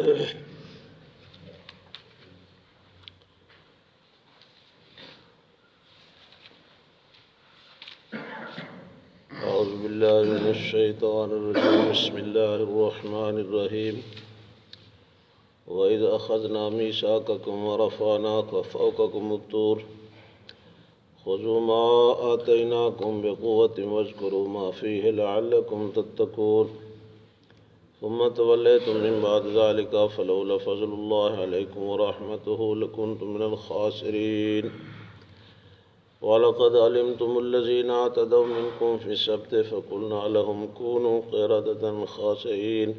أعوذ بالله من الشيطان الرجيم. بسم الله الرحمن الرحيم. وإذ أخذنا ميثاقكم ورفعنا فوقكم الطور خذوا ما آتيناكم بقوة واذكروا ما فيه لعلكم تتقون ثم توليتم من بعد ذلك فلولا فضل الله عليكم ورحمته لكنتم من الخاسرين. وَلَقَدْ عَلِمْتُمُ الَّذِينَ اعْتَدَوْا مِنْكُمْ فِي السَّبْتِ فَقُلْنَا لَهُمْ كُونُوا قِرَدَةً خَاسِئِينَ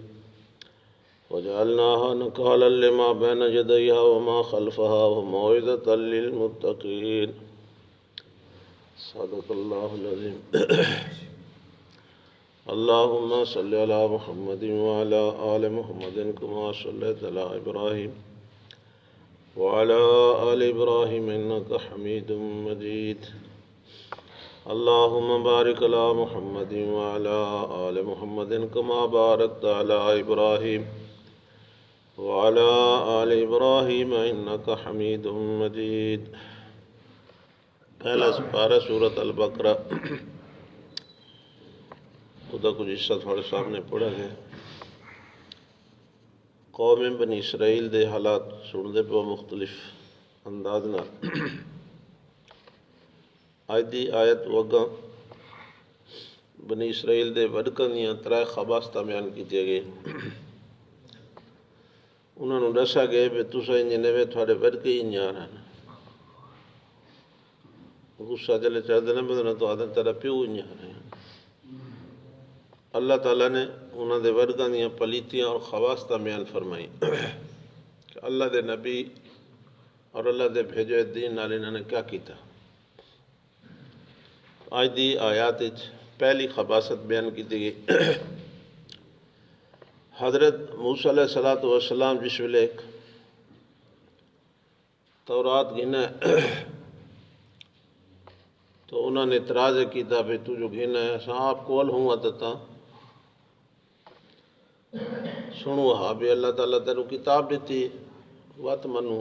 وَجَعَلْنَاهَا نَكَالًا لِمَا بَيْنَ يَدَيْهَا وَمَا خَلْفَهَا وَمَوْعِظَةً لِلْمُتَّقِينَ. صدق اللہ العظیم. اللہم صلی علی محمد وعلی آل محمد کما صلیت علی ابراہیم وعلى آل إبراهيم إنك حميد مجيد. اللهم بارك على محمد وعلى آل محمد كما باركت على إبراهيم وعلى آل إبراهيم إنك حميد مجيد. پہلا سپارہ سورۃ البقرہ. خدا کچھ حصہ تھوڑے سامنے پڑھا گیا. قوم بنی اسرائیل دے حالات سنتے پہ مختلف انداز نال. اج دی آیت وگاں بنی اسرائیل دے وڈکاں دیاں 3 خباستاں بیان کیتیاں گئے. انہاں نوں دسیا گیا بھی تساں انج نے تھوڑے وڈکے ہی انجان ہیں. غصہ چلے چڑھتے نہ بدنا تو آدھے تیرا پیو انجان ہے. اللہ تعالیٰ نے انہوں دے ورگاں دیاں پلیتیاں اور خواستہ بیان فرمائی کہ اللہ دے نبی اور اللہ دے بھیجے دین نال انہوں نے کیا کیتا. آج دی آیات پہلی خباست بیان کی گئی. حضرت موسیٰ علیہ السلام جس ویلے تورات گھنا تو انہوں نے اعتراض کیتا بھی تو جو گھنا ہے اساں آپ کول ہوں تا سنو ہاں بھی اللہ تعالیٰ تیرو کتاب دیتی وات منو.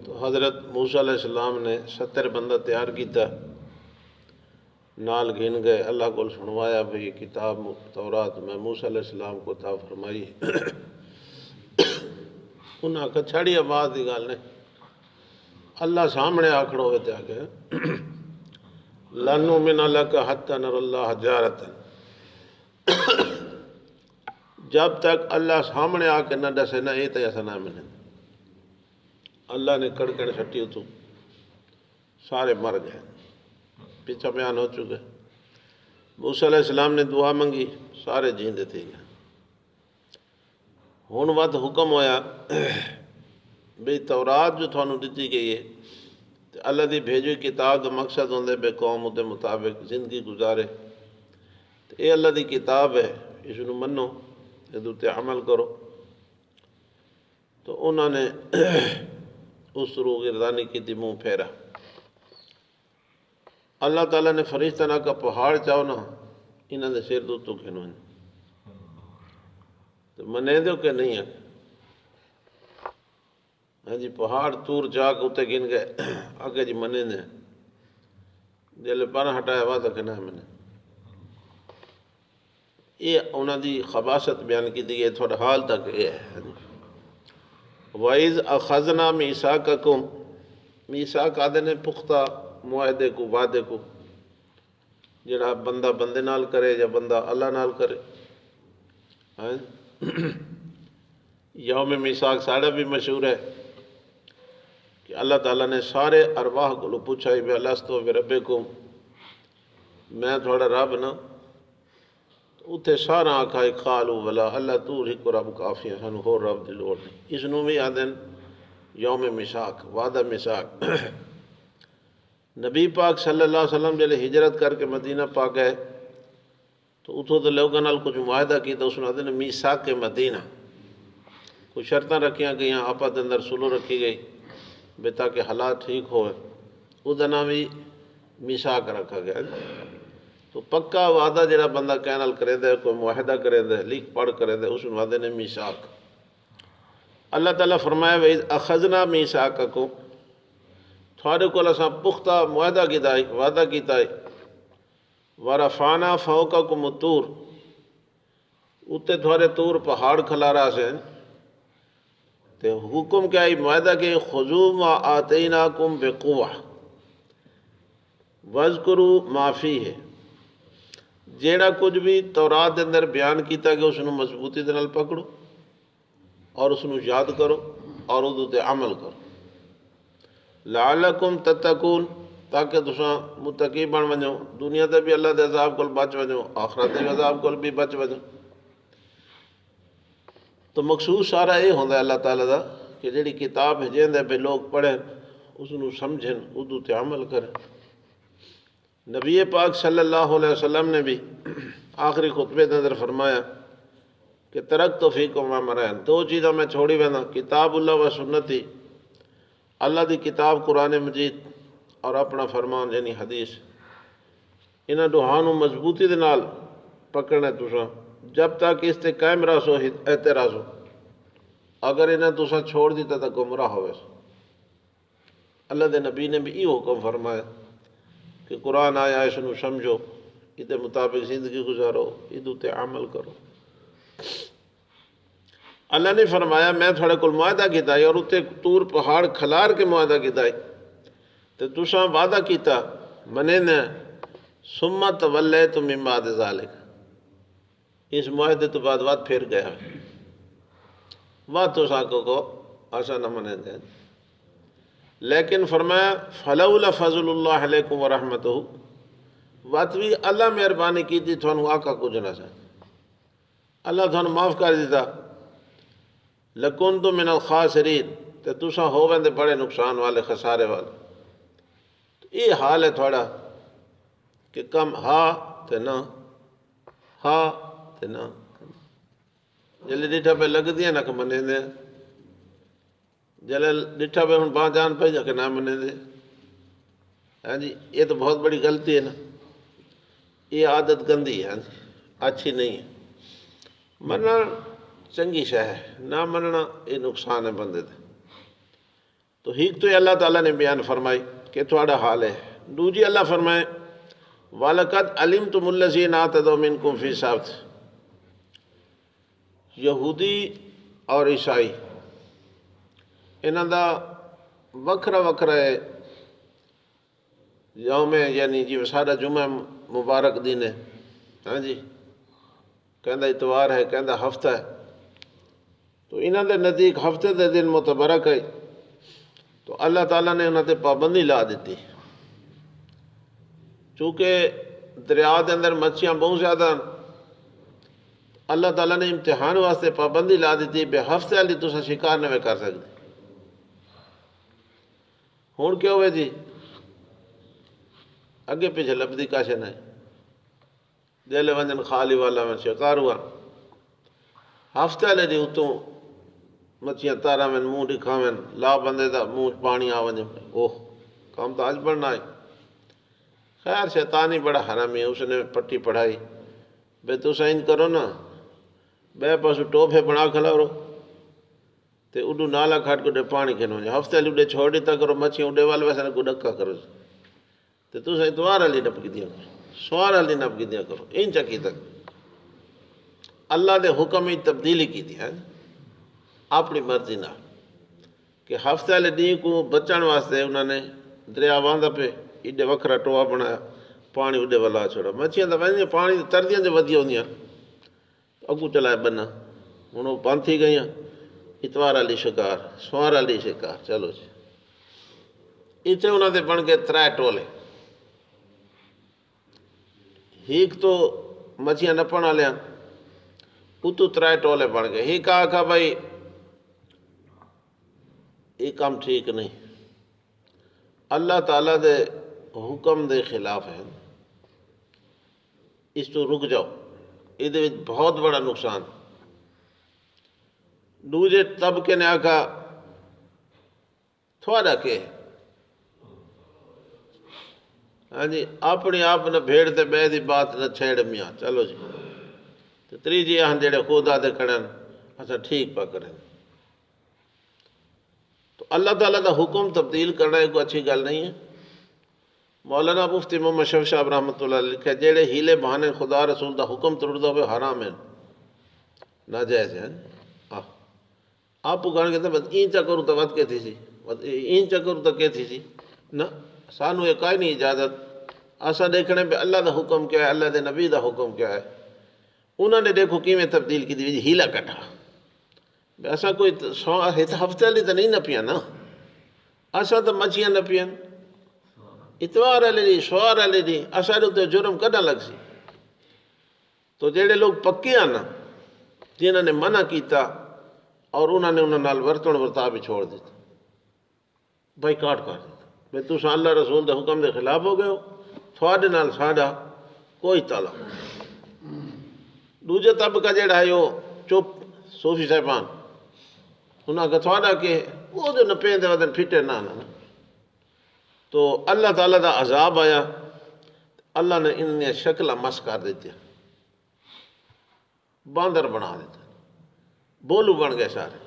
تو حضرت موسیٰ علیہ السلام نے 70 بندہ تیار کیتا نال گھن گئے. اللہ کو سنوایا بھی یہ کتاب تورات میں موسیٰ علیہ السلام کو عطا فرمائی. انہاں کچھاڑی آواز دی گل نے اللہ سامنے آکھڑو ہوئے تے آگے لَن نُؤْمِنَ لَكَ حَتَّى نَرَى اللَّهَ جَارَةً. جب تک اللہ سامنے آ کے نہ دسے نہ یہ تو ایسا نہ ملے. اللہ نے کڑکڑ چھٹی اتو سارے مر گئے. پیچھا بیان ہو چکے. موسیٰ علیہ السلام نے دعا منگی سارے جیندے تھے گئے. ہون وقت حکم ہویا بھئی تورات جو تھانوں دیتی گئی ہے اللہ دی بھیجوئی کتاب دا مقصد ہوندے بے قوم دے مطابق زندگی گزارے. یہ اللہ دی کتاب ہے اس نو منو تے عمل کرو. تو انہوں نے اس روح گردانی کی تھی منہ پھیرا. اللہ تعالیٰ نے فرشتہ کا پہاڑ چاہو نا انہوں نے سر تو گھنو تو منے دو کہ نہیں ہے. ہاں جی پہاڑ تور چاہ کے اتنے گن گئے آگے جی منے دے جلے پن ہٹایا ہوا تو کہنا ہے منے. یہ انہوں دی خباست بیان کی دی ہے تھوڑا حال تک یہ ہے. وَإِذْ أَخَذْنَا مِيثَاقَكُمْ. میثاق آدھے نے پختہ معاہدے کو وعدے کو جڑا بندہ بندے نال کرے یا بندہ اللہ نال کرے. یوم میثاق ساڑھا بھی مشہور ہے کہ اللہ تعالیٰ نے سارے ارواح کو پوچھا بے الستو بربکم میں تھوڑا رب نا. اتھے سارا آکھا قالوا بلا اللہ تو ہی کو رب کافی ہے سانو ہور رب دی لوڑ نہیں. اس نو بھی آدھن یوم میثاق وعدہ میثاق. نبی پاک صلی اللہ علیہ وسلم جلے ہجرت کر کے مدینہ پاک گئے تو اتھوں تو لوگوں نال کچھ معاہدہ کی تو اس نے آدھن میثاق کے مدینہ کچھ شرطاں رکھیاں گئیاں آپا دے اندر سلو رکھی گئی بے تاکہ حالات ٹھیک ہوئے. وہ نام بھی میثاق رکھا گیا. تو پکا وعدہ جڑا بندہ کہنے کرے دے، کوئی معاہدہ کرے دے، لکھ پڑھ کرے دے، اس وعدے نے میثاق۔ اللہ تعالیٰ فرمایا وَإِذْ أَخَذْنَا مِيثَاقَكُمْ، تھوڑے کو اساں پختہ معاہدہ کیتا ہے، وعدہ کیتا ہے، وَرَفَعْنَا فَوْقَكُمُ الطُّورَ، اتے تھوڑے طور پہاڑ کھلارا سے تے حکم کیا ہے معاہدہ کہ خُذُوا مَا آتَيْنَاكُمْ بِقُوَّةٍ وَاذْكُرُوا مَا فِيهِ، جیڑا کچھ بھی تورات دے اندر بیان کیتا کہ اس نو مضبوطی دے نال پکڑو اور اس نو یاد کرو اور اس تے عمل کرو، لعلکم تتقون، تاکہ تساں متقی بن ونجو، دنیا تے بھی اللہ دے عذاب کول بچ ونجو، آخرت دے عذاب کول بھی بچ ونجو۔ تو مقصود سارا یہ ہوندا ہے اللہ تعالیٰ دا کہ جڑی کتاب بھیجیں پہ لوگ پڑھیں، اس نو سمجھیں، اردو تے عمل کریں۔ نبی پاک صلی اللہ علیہ وسلم نے بھی آخری خطبے کے اندر فرمایا کہ ترکت فیکم ما امرین، دو چیزاں میں چھوڑی وینا، کتاب اللہ و سنتی، اللہ دی کتاب قرآن مجید اور اپنا فرمان یعنی حدیث، انہاں دوہاں مضبوطی دے نال پکڑنا تساں، جب تک اس تے قائم رہو اعتراض ہو، اگر انہاں تساں چھوڑ دیتا تو گمراہ ہوئے۔ اللہ دے نبی نے بھی یہ حکم فرمایا کہ قرآن آیا اس نو سمجھو، اس مطابق زندگی گزارو، ادو تے عمل کرو۔ اللہ نے فرمایا میں تھوڑے کول معاہدہ کیتا ہے اور اتنے طور پہاڑ کھلار کے معاہدہ کیتا ہے، تو تساں وعدہ کیتا منے نے، ثم تولیتم من بعد ذلک، اس معاہدے تو بعد وقت پھر گیا، وقت تساں کو آسا نہ منے دیں۔ لیکن فرمایا فلولا فضل اللہ علیکم ورحمتہ، وقت بھی اللہ مہربانی کی تھی تھانو آقا کچھ نہ سا، اللہ تھانو معاف کر دیتا، لکنتم من الخاسرین، تے تساں ہو ویندے بڑے نقصان والے، خسارے والے۔ یہ حال ہے تھوڑا کہ کم ہاں تے نہ، ہاں تے نہ، جلے ڈٹھا پہ لگ دیا نہ کہ منے دے، جلے ڈٹھا پہ ہن باں جان پہ جا کہ نہ منے دے۔ ہاں جی، یہ تو بہت بڑی غلطی ہے نا، یہ عادت گندی ہے، ہاں جی، اچھی نہیں ہے۔ مننا چنگی شے ہے، نہ مننا یہ نقصان ہے بندے دے۔ تو ہیک تو اللہ تعالیٰ نے بیان فرمائی کہ تھوڑا حال ہے۔ دوجی اللہ فرمائے وَلَقَدْ عَلِمْتُمُ الَّذِينَ اعْتَدَوْا مِنْكُمْ فِي السَّبْتِ، یہودی اور عیسائی انہاں دا وکھرا وکھرا ہے یوم، یعنی جی سارا جمعہ مبارک دن ہے، ہاں جی، کہندہ اتوار ہے، کہندہ ہفتہ ہے، تو انہاں دے نزدیک ہفتے دے دن متبرک ہے، تو اللہ تعالیٰ نے انہاں تے پابندی لا دیتی، چونکہ دریا دے اندر مچھیاں بہت زیادہ، اللہ تعالیٰ نے امتحان واسطے پابندی لا دیتی بے ہفتے والی تساں شکار نہ کر سکتے۔ ہون کیا ہوئے جی، اگے پیچھے لبدی کاشے نہیں، جیلے ونجن خالی والا میں شکار ہوا، ہفتے والے دی اتوں مچھیاں تارا میں منہ دکھاویں، لا بندے دا منہ پانی آ ونجے، اوہ کام تو آج بڑھنا ہے۔ خیر شیطانی بڑا حرامی ہے، اس نے پٹی پڑھائی بے تو سائن کرو نا، بے پاسو ٹوپے بنا کھلا رو تے اڈو نالا کھاٹ کو ڈے پانی کھنو جا، ہفتے اڈے چھوڑ دیتا کرو مچھیاں اڈے والے ویسے کو ڈکا کرو، تے تو سائن اتوار علی نپ کی دیا کرو، سوار علی نپ کی دیا کرو، ان چکی تک اللہ دے حکم ہی تبدیلی کی دی ہے اپنی مرضی نہ، کہ ہفتے والے دین کو بچن واسطے انہوں نے دریا واندہ پہ ایڈے وکھرا ٹوਆ بنایا، پانی اڈے والا چھوڑا، مچھیاں تو ویسے پانی تردیاں جو ودی ہوندیاں اگو چلائے بنا، انہوں بند تھی گئیاں، اتوار علی شکار، سوار علی شکار، چلو جی۔ اتنے انہوں نے بن کے 3 ٹولے، ایک تو مچھیاں نپن والے، اتو 3 ٹولے بن گئے، ایک آکھا بھائی یہ کام ٹھیک نہیں، اللہ تعالیٰ دے حکم دے خلاف ہے، اس تو رک جاؤ، یہ بہت بڑا نقصان۔ دوجے طبقے نے آکھا تھوڑا کہ ہاں جی اپنی آپ نہ بھیڑ تے بے دی بات نہ چھیڑ میاں چلو جی تے تیجی آہن جڑے خدا دے کھڑن اچھا ٹھیک پا کریں تو اللہ تعالیٰ دا حکم تبدیل کرنا ایک اچھی گل نہیں ہے مولانا مفتی محمد شفیع صاحب رحمۃ اللہ علیہ لکھا جڑے ہیلے بہانے خدا رسول دا حکم توڑدا ہوئے حرام ہے ناجائز ہے آپ گانے کہتے ہیں بس این چا کروں تو ود کے تھی سی این چا کروں تو کے تھی سی نہ سانو یہ کائیں نہیں اجازت اساں دیکھنے پہ اللہ دا حکم کیا ہے اللہ دے نبی دا حکم کیا ہے انہوں نے دیکھو کیویں تبدیل کی دی ہیلا کٹھا ایسا کوئی ہفتے والی تو نہیں نپیاں نا اساں تو مچھیاں نپیاں اتوار والے دی سوار والے دی اساں تے جرم کڈا لگ سی تو جڑے لوگ پکے ہیں نا جنہوں نے منع کیتا اور انہوں نے انہوں نال ورتن ورتا بھی چھوڑ دیتا بھائی کاٹ کر دیتا بھائی تساں اللہ رسول دے حکم دے خلاف ہو گئے ہو تھوڑے نال ساڈا کوئی تعلق دوجا طبقہ جڑا ہے وہ چپ صوفی صاحبان انہاں کا تھوڑا کہ وہ جو نپے دے ودن پھٹے نہ تو اللہ تعالیٰ دا عذاب آیا اللہ نے انہیں شکلہ مس کر دیتے باندر بنا دیتا بولو بن گئے سارے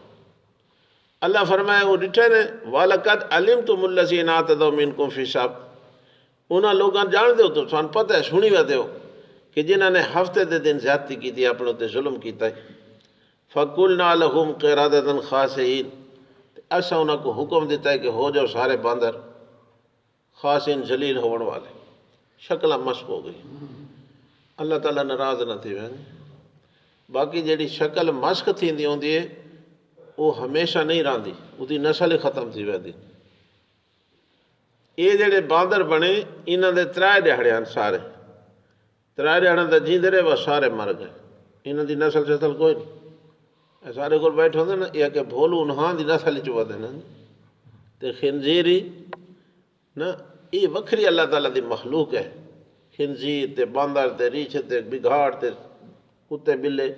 اللہ فرمائے وہ ڈٹھے نے وَلَقَدْ عَلِمْتُمُ الَّذِينَ اعْتَدَوْا مِنْكُمْ فِي السَّبْتِ انہاں لوگاں جان دیو تو سان پتہ ہے سنی وے دیو کہ جنہاں نے ہفتے دے دن زیادتی کی تھی اپنوں تے ظلم کیتا ہے فَقُلْنَا لَهُمْ قِرَادَةً خَاسِئِينَ ایسا انہاں کو حکم دیتا ہے کہ ہو جاؤ سارے باندر خاصین ذلیل ہون والے شکلہ مشق ہو گئی اللہ تعالیٰ ناراض نہ تھی باقی جیڑی شکل مشق تھیندی ہوندی ہے وہ ہمیشہ نہیں راندی وہ نسل ختم تھی ویندی یہ جڑے باندر بنے انہاں دے 3 دہاڑے ہیں سارے 3 دہاڑے دا جیندے رہے وہ سارے مر گئے انہاں دی نسل شسل کوئی نہیں سارے کول بیٹھے ہوندے نا یہ کہ بھولو انہاں دی نسل چ ودے نا تے خنزیری نا یہ وکھری اللہ تعالیٰ دی مخلوق ہے خنزیر تے باندر تے ریچھ تے بگھاڑ تے کتے بلے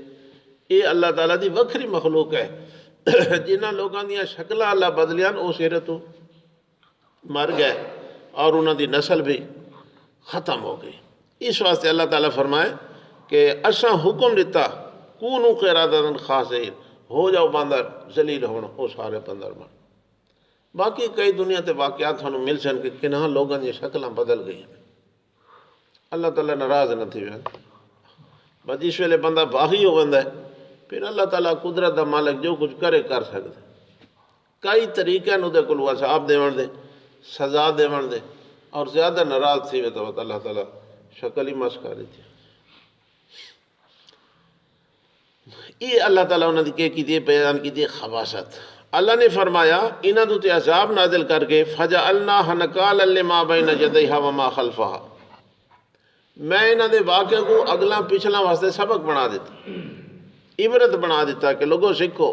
یہ اللہ تعالیٰ دی وکھری مخلوق ہے جنہاں لوگاں دیاں شکلہ اللہ بدلیاں او سیرے تو مر گئے اور انہاں دی نسل بھی ختم ہو گئی اس واسطے اللہ تعالیٰ فرمائے کہ اساں حکم دیتا کونو قرادۃ خاسئین ہو جاؤ باندر ذلیل ہونا او سارے باندر بن باقی کئی دنیا تے واقعات ہمیں مل سن کہ کنہاں لوگاں دی شکلاں بدل گئی اللہ تعالیٰ ناراض نہ تھی بس جس ویلے بندہ باغی ہو بندہ ہے پھر اللہ تعالیٰ قدرت دا مالک جو کچھ کرے کر سکتے کئی طریقے نو دے کلو عذاب دیون دے سزا دیون دے اور زیادہ ناراض تھی وے تو اللہ تعالیٰ شکل ہی مس کر دیتی یہ اللہ تعالیٰ انہوں نے کی دیئے بیان کی دیئے خباست اللہ نے فرمایا انہاں دو تے عذاب نازل کر کے فَجَعَلْنَاهَ نَكَالًا لِمَا بَيْنَ يَدَيْهَا وَمَا خَلْفَهَا میں انہاں دے واقعے کو اگلا پچھلا واسطے سبق بنا دیتا عبرت بنا دیتا کہ لوگوں سکھو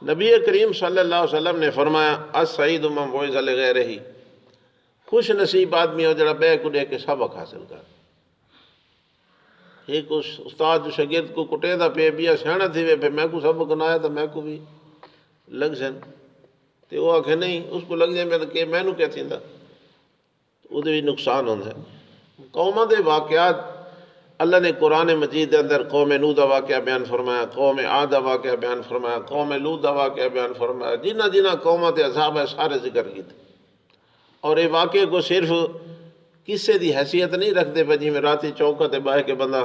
نبی کریم صلی اللہ علیہ وسلم نے فرمایا السعید من وعظ لغیرہ خوش نصیب آدمی ہو جڑا بے کو دے کے سبق حاصل کر ایک استاد جو شاگرد کو کٹے دا پہ بیا سیانا تھی وے پہ میں کو سبق نایا تو میں کو بھی لگ سن تو وہ آکھے نہیں اس کو لگ جائے میں نو کیا تھی دا وہ بھی نقصان ہوتا ہے قوموں دے واقعات اللہ نے قرآن مجید دے اندر قوم نوح دا واقعہ بیان فرمایا قوم عاد دا واقعہ بیان فرمایا قوم لوط دا واقعہ بیان فرمایا جنہ جنہ قوموں تے عذاب ہے سارے ذکر کیتے اور یہ واقعے کو صرف قصے دی حیثیت نہیں رکھتے پہ جی میں راتی چوکا تے باہ کے بندہ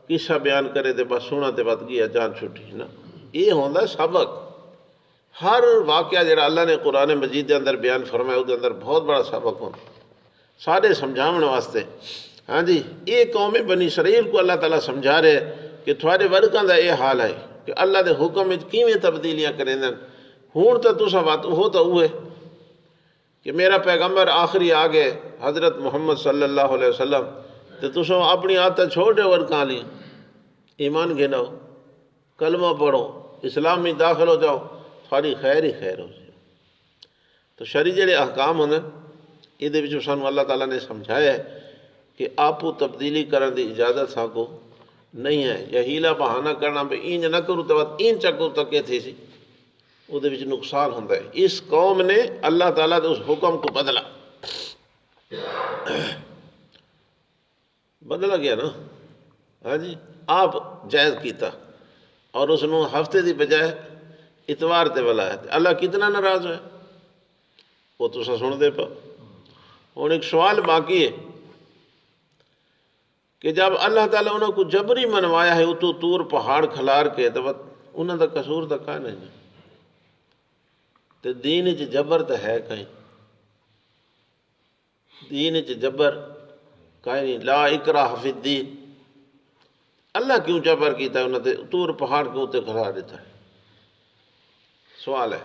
قصہ بیان کرے تے بس سونا تے بات گیا جان چھٹی نا یہ ہوندہ سبق ہر واقعہ جڑا اللہ نے قرآن مجید دے اندر بیان فرمایا اس دے اندر بہت بڑا سبق ہوتا سارے سمجھاؤن واسطے ہاں جی یہ قوم بنی اسرائیل کو اللہ تعالیٰ سمجھا رہے کہ تھوڑے ورکاں دا یہ حال ہے کہ اللہ دے حکم میں کیویں تبدیلیاں کریں دن ہون تو تساں بات ہو تو ہوئے کہ میرا پیغمبر آخری آگے حضرت محمد صلی اللہ علیہ وسلم تو تساں اپنی عادت چھوڑے ورکاں لی ایمان گھناؤ کلمہ پڑھو اسلام میں داخل ہو جاؤ تھوڑی خیر ہی خیر ہو جائے تو شرعی جڑے احکام ہونے یہ دے وچوں سانوں اللہ تعالیٰ نے سمجھایا ہے کہ آپو تبدیلی کرن دی اجازت ساکو نہیں ہے یا ہیلا بہانہ کرنا پہ اینج نہ کرو تو این چکو تو کہ تھی سی وہ دے وچ نقصان ہوتا ہے اس قوم نے اللہ تعالیٰ دے اس حکم کو بدلا بدلا گیا نا. ہاں جی آپ جائز کیتا اور اس نو ہفتے دی بجائے اتوار تے بلایا. اللہ کتنا ناراض ہے وہ تو سن دے پا. ہوں ایک سوال باقی ہے کہ جب اللہ تعالیٰ انہوں کو جبری منوایا ہے اتو تور پہاڑ کھلار کے تو انہوں دا قصور دا کہاں نہیں. تو دین چ جبر تو ہے کہیں. دین چ جبر کہیں نہیں. لا اکراہ فی الدین. اللہ کیوں جبر کیتا ہے انہوں نے تور پہاڑ کیوں تے کھلا دیتا ہے. سوال ہے.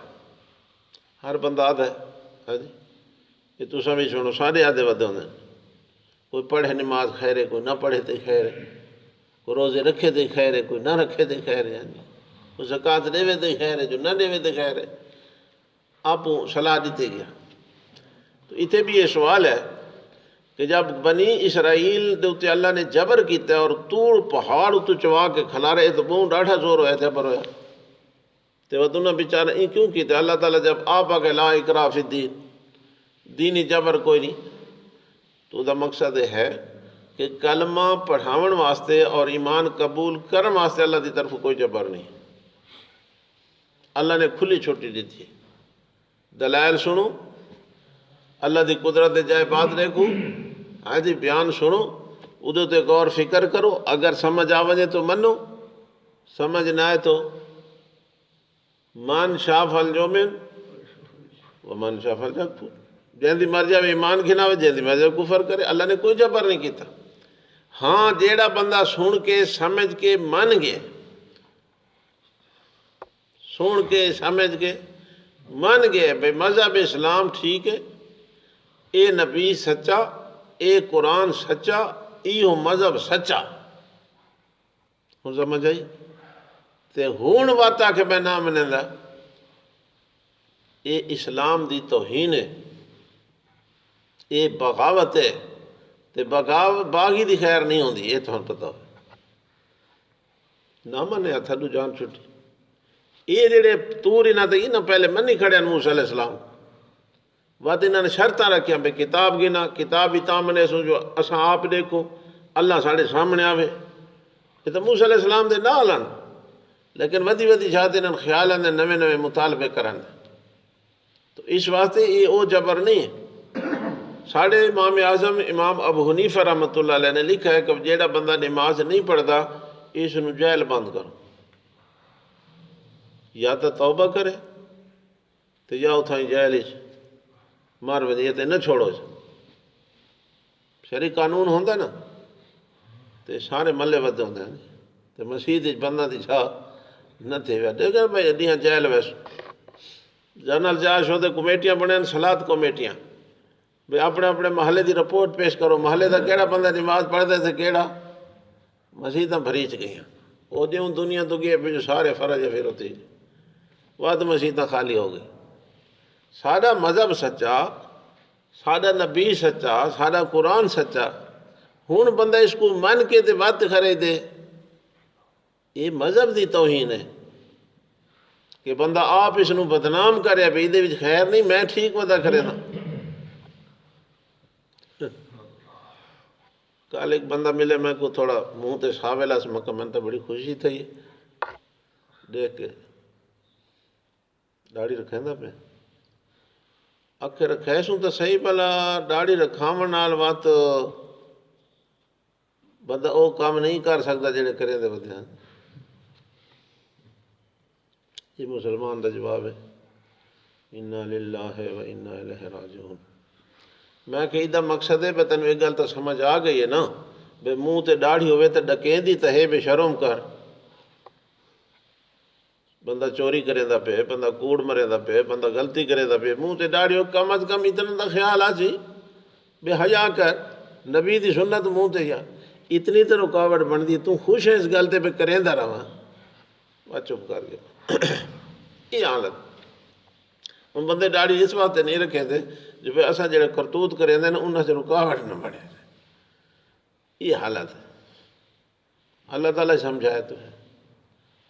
ہر بندہ آدھا ہے. ہاں جی یہ تو سمجھ سنو سارے آدھے ودے ہوندے. کوئی پڑھے نماز خیر ہے کوئی نہ پڑھے تو خیر ہے. کوئی روزے رکھے تو خیر ہے کوئی نہ رکھے تو خیر ہے. کوئی زکوٰۃ دے تو خیر ہے جو نہ دے تو خیر ہے. آپ صلاح دیتے گیا. تو اتنے بھی یہ سوال ہے کہ جب بنی اسرائیل دے اتے اللہ نے جبر کیتا ہے اور تور پہاڑ اتو چوا کے کھلارے تو بہت ڈاٹھا زور ہویا تھا پر ہویا تو وہ دونوں بیچارے این کیوں کیتا. اللہ تعالیٰ جب آپ آگے لا اکراہ فی الدین دینی جبر کوئی نہیں تو دا مقصد ہے کہ کلمہ پڑھاون واسطے اور ایمان قبول کرن واسطے اللہ دی طرف کوئی جبر نہیں. اللہ نے کھلی چھوٹی دی تھی. دلائل سنو اللہ دی قدرت جائے بات دیکھو. ہاں جی بیان سنو ادو تے غور فکر کرو. اگر سمجھ آ وجے تو منو سمجھ نہ آئے تو من شاء فلیؤمن ومن شاء فلیکفر. جیندی مرضی آوے ایمان کھناوے جیندی مرضی آوے کفر کرے. اللہ نے کوئی جبر نہیں کیتا. ہاں جیڑا بندہ سن کے سمجھ کے من گئے سن کے سمجھ کے من گئے بھئی مذہب اسلام ٹھیک ہے اے نبی سچا اے قرآن سچا ایہو مذہب سچا. ہوں سمجھ آئی تے ہون واتا کہ میں نہ منیں دا اے اسلام دی توہین ہے. اے بغاوت ہے. تے بغاوت باغی دی خیر نہیں ہوندی. یہ تو پتہ ہو نہ منیا تھڈو جان چھٹی. یہ جڑے تور انہاں تے نہ پہلے منی کھڑے موسیٰ علیہ السلام وقت انہوں نے شرطاں رکھیاں بے کتاب گنا کتاب ہی تامنے سو جو اساں آپ دیکھو اللہ ساڑھے سامنے آوے. یہ تو موسیٰ علیہ السلام دے نہ آلن لیکن ودی ودی چاہتے انہوں خیال ہیں نوے نوے مطالبے کرن. تو اس واسطے یہ او جبر نہیں ہے. ساڑھے امام اعظم امام ابو حنیفہ رحمۃ اللہ علیہ نے لکھا ہے کہ جیڑا بندہ نماز نہیں پڑھتا اس نو جیل بند کرو. یا تو توبہ کرے تو یا اتھائیں جیل مار ودی تے نہ چھوڑو. شرعی قانون ہوندا نا تے سارے ملے ودے ہوندے ہیں. تے مسجد بندہ دی چھا نہ تھے ویا دیکھا بھائی اڈیاں جیل ویس جنرل جاش ہوتے کمیٹیاں بنیں صلاۃ کمیٹیاں بھئی اپنے اپنے محلے دی رپورٹ پیش کرو. محلے دا کیڑا بندہ نماز پڑھتے تھے کیڑا مسجداں بھریچ گئیاں. وہ دیوں دنیا تو گئے پھر جو سارے فرج پھر ہوتی وہاں تو مسجداں خالی ہو گئی. سارا مذہب سچا سارا نبی سچا سارا قرآن سچا. ہون بندہ اس کو من کے تے بات کرے دے یہ مذہب دی توہین ہے کہ بندہ آپ اس نو بدنام کرے بھئی دے وچ خیر نہیں میں ٹھیک ودا کرے نا. کل ایک بندہ ملے میں کو تھوڑا منہ تے ساویلا سے مکہ من تو بڑی خوشی تھی دیکھ کے داڑھی رکھیں دا پہ اکھے رکھے سوں تو صحیح پلا داڑھی رکھاون نال وات بندہ او کام نہیں کر سکتا جڑے کریں دے بدیاں. یہ مسلمان دا جواب ہے انا للہ و انا الیہ راجعون. میں کہ دا مقصد ہے بے تنو ایک گل تو سمجھ آ گئی ہے نا بے منہ تے داڑھی ہوئے تے ڈکیں دی تے ہے بے شرم کر. بندہ چوری کرے دا پہ بندہ کوڑ مرے دا پہ بندہ غلطی کرے دا پہ منہ تے داڑھی ہو کم از کم اتنا دا خیال آ سی بے حیا کر نبی دی سنت منہ تے یا اتنی تے رکاوٹ بن دی تو خوش ہے اس گل تے پہ کریں دا رہا وہ چپ کر گیا. یہ حالت ہوں بندے داڑھی اس واسطے نہیں رکھے تھے جو پہ اساں جڑے کرتوت کریں دے نا انہاں سے رکاوٹ نہ بڑھے. یہ حالت ہے. اللہ تعالیٰ سمجھائے تو ہے.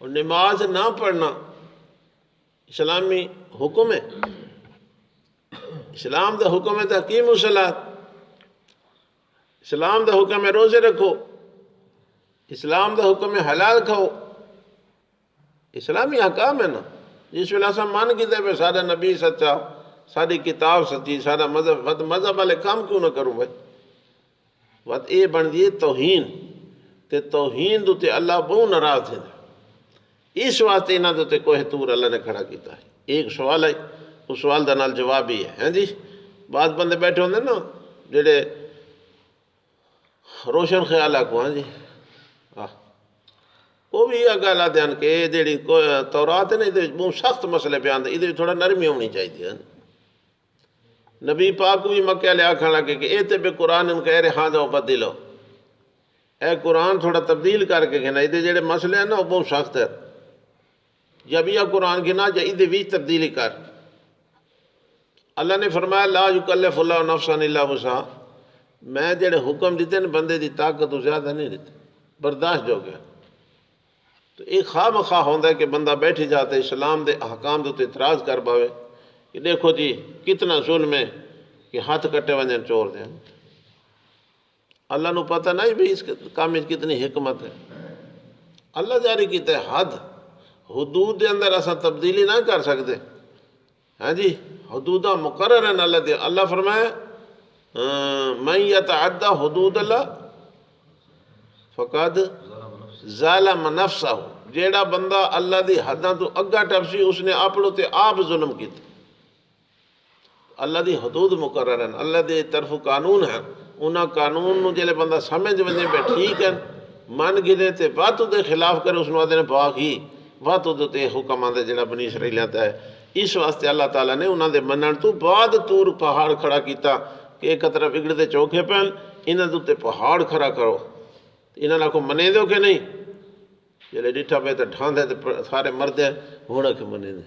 اور نماز نہ پڑھنا اسلامی حکم ہے. اسلام دا حکم ہے تحکیم الصلاۃ اسلام دا حکم ہے روزے رکھو، اسلام دا حکم ہے حلال کھاؤ، اسلامی احکام ہے نا. جس ویلے اساں من کیتے پہ سارا نبی سچا، ساری کتاب سچی، سارا مذہب، ود مذہب والے کام کیوں نہ کروں بھائی؟ ود اے بن دی توہین، تے توہین دو تے اللہ بہت ناراض ہے. اس واسطے انہاں دے تے کوہ طور اللہ نے کھڑا کیتا ہے. ایک سوال ہے، اس سوال دا نال جواب ہی ہے. ہاں جی، بعض بندے بیٹھے ہوندے نا جڑے روشن خیال آکو، ہاں جی، وہ بھی یہ گل آتے ہیں کہ جیڑی تورات ہے نا، یہ بہت سخت مسئلے پہ آتے، یہ تھوڑا نرمی ہونی چاہیے. نبی پاک کو بھی مکہ لے آکھن لگے کہ اے تے بے قرآن ان کہہ رہے ہاں جاؤ بدلو، اے قرآن تھوڑا تبدیل کر کے کہنا، یہ جڑے مسئلے ہیں نا وہ بہت سخت ہے، جب یہ قرآن گنا جا یہ بھی تبدیلی کر. اللہ نے فرمایا لا یکلف اللہ نفسا الا وسعہا، میں جڑے حکم دیتے ہیں بندے دی طاقت تو زیادہ نہیں دیتے، برداشت جو گیا. تو ایک خواہ مخواہ ہوتا ہے کہ بندہ بیٹھی جاتا ہے اسلام دے احکام دے اعتراض کر پاوے کہ دیکھو جی کتنا ظلم ہے کہ ہاتھ کٹے ونجن چور دیں. اللہ نو پتہ نہیں بھی اس کام میں کتنی حکمت ہے. اللہ جاری کیتا ہے حد، حدود دے اندر ایسا تبدیلی نہ کر سکتے. ہاں جی، حدودہ مقرر ہیں اللہ دے. اللہ فرمائے من یتعدی حدود اللہ فقد ظالم نفسہ، جیڑا بندہ اللہ دی حداں تو اگا ٹپسی اس نے اپنوں تے آپ ظلم کیتا. اللہ دی حدود مقرر ہیں، اللہ دی طرف قانون ہیں، انہاں قانون نو جلے بندہ سمجھ ونجے پہ ٹھیک ہے، من گنے تے باتوں دے خلاف کرے اس نو آدھے باغ ہی باتوں دے حکم آدھے جڑا بنی اسرائیل آتا ہے. اس واسطے اللہ تعالیٰ نے انہاں دے منن تو بعد طور پہاڑ کھڑا کیتا کہ ایک طرف اگڑ دے چوکھے پہن، انہاں دے پہاڑ کھڑا کرو. انہاں کو منے دو کہ نہیں؟ جلے ڈٹھا پہ تو ڈھاندے تو سارے مرد ہیں، ہونا کہ منے دے.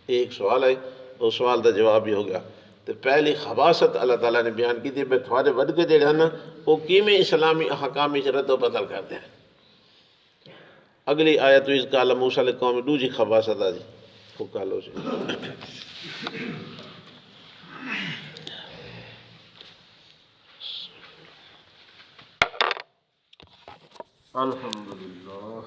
ایک سوال ہے، اس سوال دا جواب بھی ہو گیا. تو پہلی خباثت اللہ تعالیٰ نے بیان کی تھی بے تھوڑے ود کے جڑے ہیں نا وہ کیویں اسلامی احکام وچ رد و بدل کرتے ہیں. اگلی آیت وچ قال موسیٰ لقوم دوجی خباثت آ جی وہ کالو سے الحمدللہ.